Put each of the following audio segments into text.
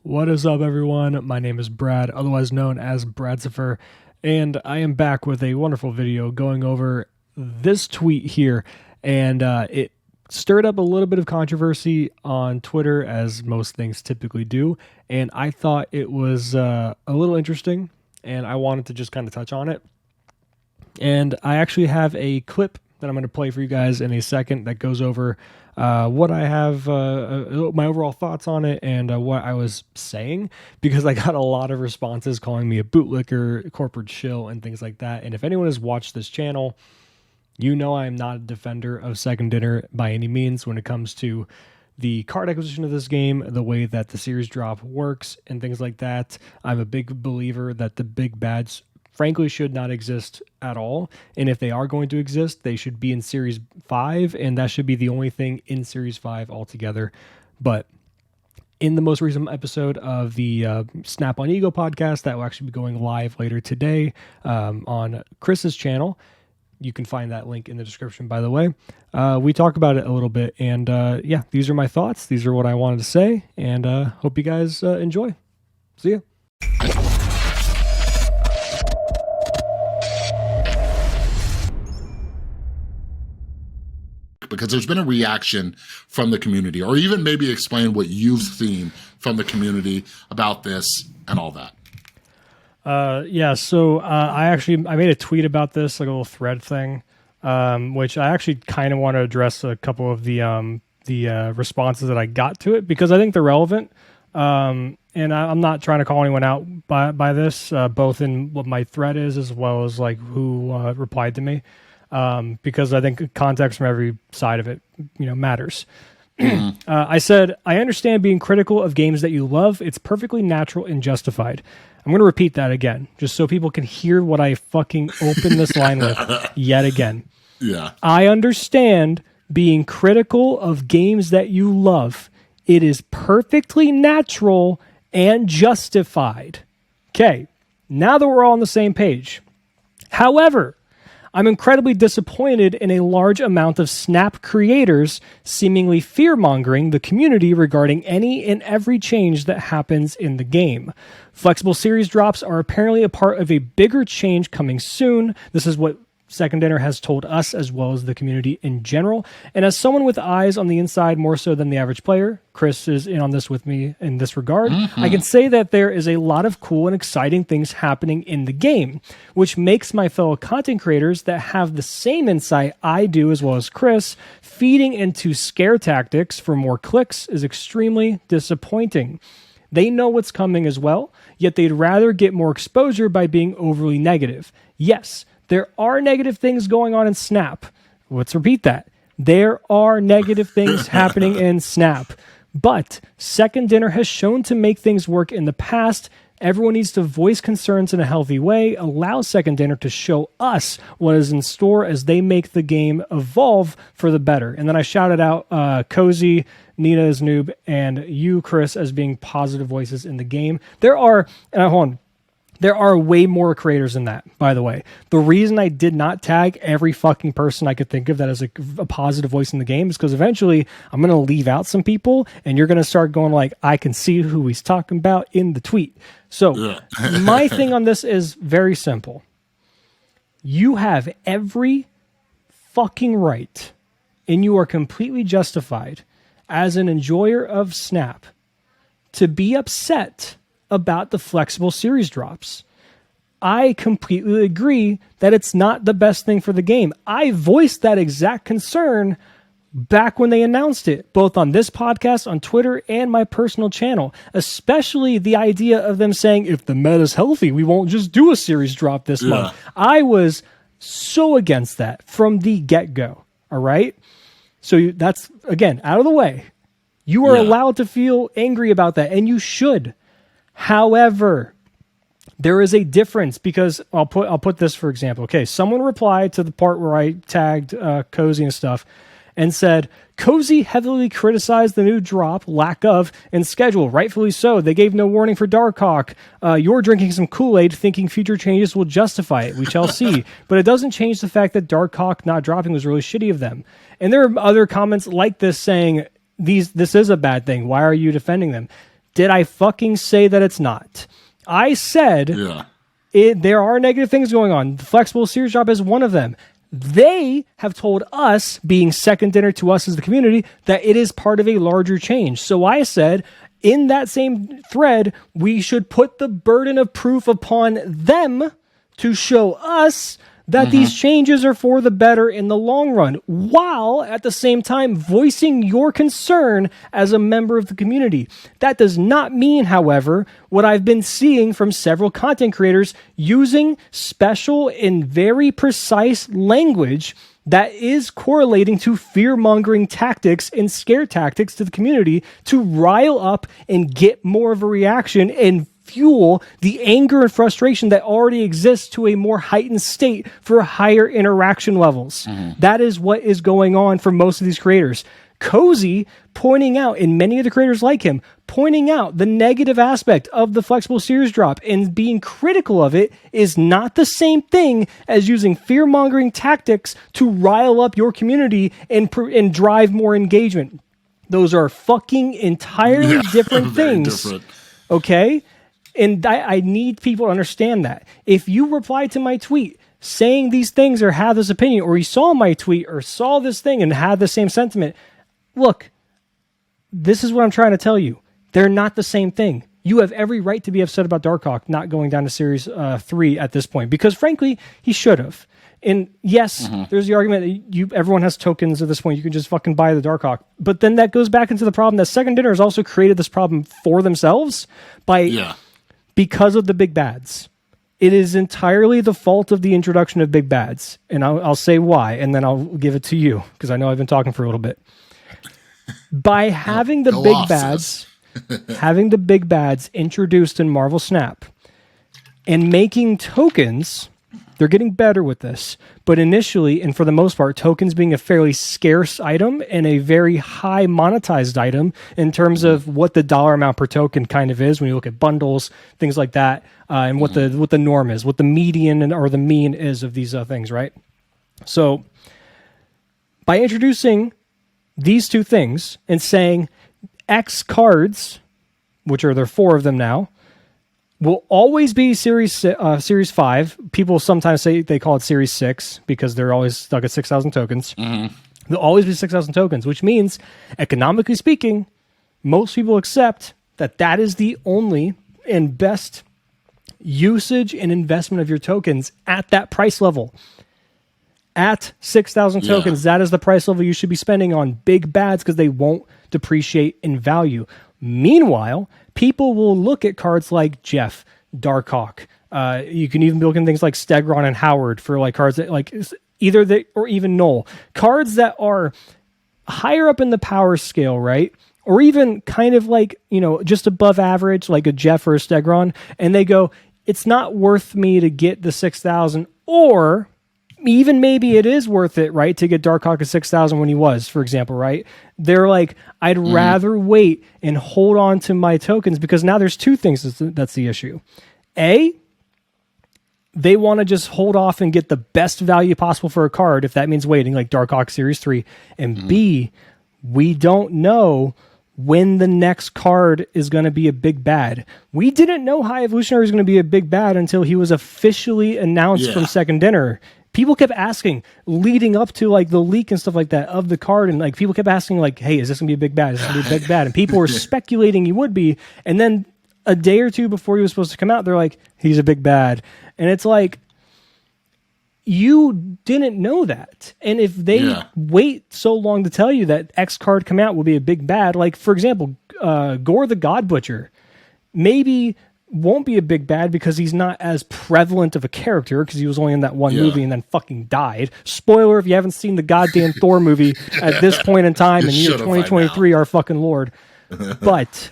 What is up, everyone? My name is Brad, otherwise known as Bradsifer, and I am back with a wonderful video going over this tweet here. And it stirred up a little bit of controversy on Twitter, as most things typically do. And I thought it was a little interesting, and I wanted to just kind of touch on it. And I actually have a clip that I'm going to play for you guys in a second that goes over what I have, my overall thoughts on it, and what I was saying, because I got a lot of responses calling me a bootlicker, corporate shill, and things like that. And if anyone has watched this channel, you know I am not a defender of Second Dinner by any means when it comes to the card acquisition of this game, the way that the series drop works, and things like that. I'm a big believer that the big bads frankly should not exist at all. And if they are going to exist, they should be in Series 5, and that should be the only thing in Series 5 altogether. But in the most recent episode of the Snap on Ego podcast that will actually be going live later today on Chris's channel, you can find that link in the description, by the way. We talk about it a little bit, and yeah, these are my thoughts. These are what I wanted to say, and hope you guys enjoy. See ya. Because there's been a reaction from the community, or even maybe explain what you've seen from the community about this and all that. Yeah, so I made a tweet about this, like a little thread thing, which I actually kind of want to address a couple of the responses that I got to it, because I think they're relevant. And I'm not trying to call anyone out by this, both in what my thread is as well as like who replied to me. Because I think context from every side of it, matters. I said, I understand being critical of games that you love. It's perfectly natural and justified. I'm going to repeat that again, just so people can hear what I fucking opened this line with yet again. Yeah. I understand being critical of games that you love. It is perfectly natural and justified. Okay, now that we're all on the same page. However, I'm incredibly disappointed in a large amount of Snap creators seemingly fear-mongering the community regarding any and every change that happens in the game. Flexible series drops are apparently a part of a bigger change coming soon. This is what Second Dinner has told us, as well as the community in general. And as someone with eyes on the inside more so than the average player, Chris is in on this with me in this regard, I can say that there is a lot of cool and exciting things happening in the game, which makes my fellow content creators that have the same insight I do, as well as Chris, feeding into scare tactics for more clicks is extremely disappointing. They know what's coming as well, yet they'd rather get more exposure by being overly negative. Yes, there are negative things going on in Snap. Let's repeat that. There are negative things happening in Snap. But Second Dinner has shown to make things work in the past. Everyone needs to voice concerns in a healthy way, allow Second Dinner to show us what is in store as they make the game evolve for the better. And then I shouted out Cozy, Nina as Noob, and you, Chris, as being positive voices in the game. There are, hold on. There are way more creators than that, by the way. The reason I did not tag every fucking person I could think of that is a positive voice in the game is because eventually I'm going to leave out some people and you're going to start going like, I can see who he's talking about in the tweet. So my thing on this is very simple. You have every fucking right, and you are completely justified as an enjoyer of Snap to be upset about the flexible series drops. I completely agree that it's not the best thing for the game. I voiced that exact concern back when they announced it, both on this podcast, on Twitter, and my personal channel, especially the idea of them saying, if the meta's healthy, we won't just do a series drop this month. I was so against that from the get-go, all right? So that's, again, out of the way. You are allowed to feel angry about that, and you should. However, there is a difference, because I'll put this for example. Okay, someone replied to the part where I tagged Cozy and stuff and said, Cozy heavily criticized the new drop, lack of, and schedule. Rightfully so. They gave no warning for Darkhawk. You're drinking some Kool-Aid thinking future changes will justify it. We shall see. But it doesn't change the fact that Darkhawk not dropping was really shitty of them. And there are other comments like this saying, this is a bad thing. Why are you defending them? Did I fucking say that it's not? I said Yeah. there are negative things going on. The flexible series drop is one of them. They have told us, being second dinner to us as the community, that it is part of a larger change. So I said, in that same thread, we should put the burden of proof upon them to show us that these changes are for the better in the long run, while at the same time voicing your concern as a member of the community. That does not mean, however, what I've been seeing from several content creators using special and very precise language that is correlating to fear-mongering tactics and scare tactics to the community to rile up and get more of a reaction and fuel the anger and frustration that already exists to a more heightened state for higher interaction levels. That is what is going on for most of these creators. Cozy pointing out, and many of the creators like him, pointing out the negative aspect of the flexible series drop and being critical of it is not the same thing as using fear-mongering tactics to rile up your community and drive more engagement. Those are fucking entirely different things. Different. Okay? And I need people to understand that. If you reply to my tweet saying these things or have this opinion, or you saw my tweet or saw this thing and had the same sentiment, look, this is what I'm trying to tell you. They're not the same thing. You have every right to be upset about Darkhawk not going down to Series 3 at this point, because frankly, he should have. And yes, there's the argument that everyone has tokens at this point. You can just fucking buy the Darkhawk. But then that goes back into the problem that Second Dinner has also created this problem for themselves because of the big bads. It is entirely the fault of the introduction of big bads. And I'll say why, and then I'll give it to you, because I know I've been talking for a little bit. By having the having the big bads introduced in Marvel Snap and making tokens, they're getting better with this. But initially, and for the most part, tokens being a fairly scarce item and a very high monetized item in terms of what the dollar amount per token kind of is when you look at bundles, things like that, and what the norm is, what the median or the mean is of these things, right? So by introducing these two things and saying X cards, which are there 4 of them now, will always be Series 5. People sometimes say they call it Series 6 because they're always stuck at 6,000 tokens. There'll always be 6,000 tokens, which means, economically speaking, most people accept that that is the only and best usage and investment of your tokens at that price level. At 6,000 tokens, that is the price level you should be spending on big bads because they won't depreciate in value. Meanwhile, people will look at cards like Jeff, Darkhawk. You can even be looking at things like Stegron and Howard for like cards that like either they or even Null. Cards that are higher up in the power scale, right? Or even kind of like, just above average, like a Jeff or a Stegron. And they go, it's not worth me to get the 6,000, or even maybe it is worth it, right, to get Darkhawk at 6,000 when he was, for example, right? They're like, I'd rather wait and hold on to my tokens because now there's 2 things that's the issue. A, they want to just hold off and get the best value possible for a card, if that means waiting, like Darkhawk Series 3. And B, we don't know when the next card is going to be a big bad. We didn't know High Evolutionary was going to be a big bad until he was officially announced from Second Dinner. People kept asking, leading up to like the leak and stuff like that of the card, and like people kept asking, like, "Hey, is this gonna be a big bad? Is this gonna be a big bad?" And people were speculating he would be. And then a day or two before he was supposed to come out, they're like, "He's a big bad," and it's like, you didn't know that. And if they wait so long to tell you that X card come out will be a big bad, like for example, Gore the God Butcher, maybe won't be a big bad because he's not as prevalent of a character because he was only in that one movie and then fucking died. Spoiler, if you haven't seen the goddamn Thor movie at this point in time in year 2023, our fucking Lord. But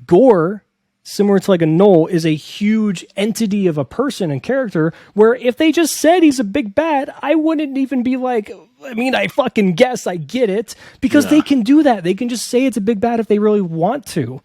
Gore, similar to like a Null, is a huge entity of a person and character where if they just said he's a big bad, I wouldn't even be like, I mean, I fucking guess I get it, because they can do that. They can just say it's a big bad if they really want to.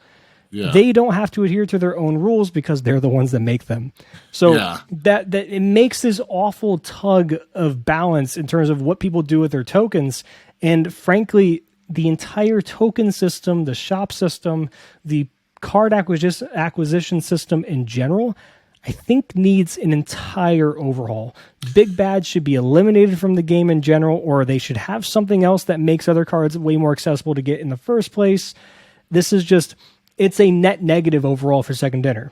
They don't have to adhere to their own rules because they're the ones that make them. So that it makes this awful tug of balance in terms of what people do with their tokens. And frankly, the entire token system, the shop system, the card acquisition system in general, I think needs an entire overhaul. Big Bad should be eliminated from the game in general, or they should have something else that makes other cards way more accessible to get in the first place. This is just, it's a net negative overall for Second Dinner.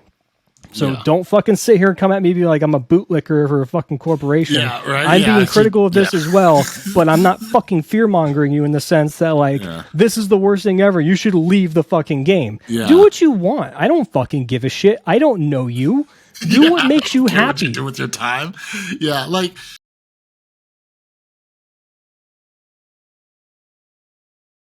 So don't fucking sit here and come at me and be like, I'm a bootlicker for a fucking corporation. Yeah, right. I'm being critical of this as well, but I'm not fucking fear-mongering you in the sense that, like, this is the worst thing ever. You should leave the fucking game. Yeah. Do what you want. I don't fucking give a shit. I don't know you. Do what makes you happy. What you do with your time. Yeah, like,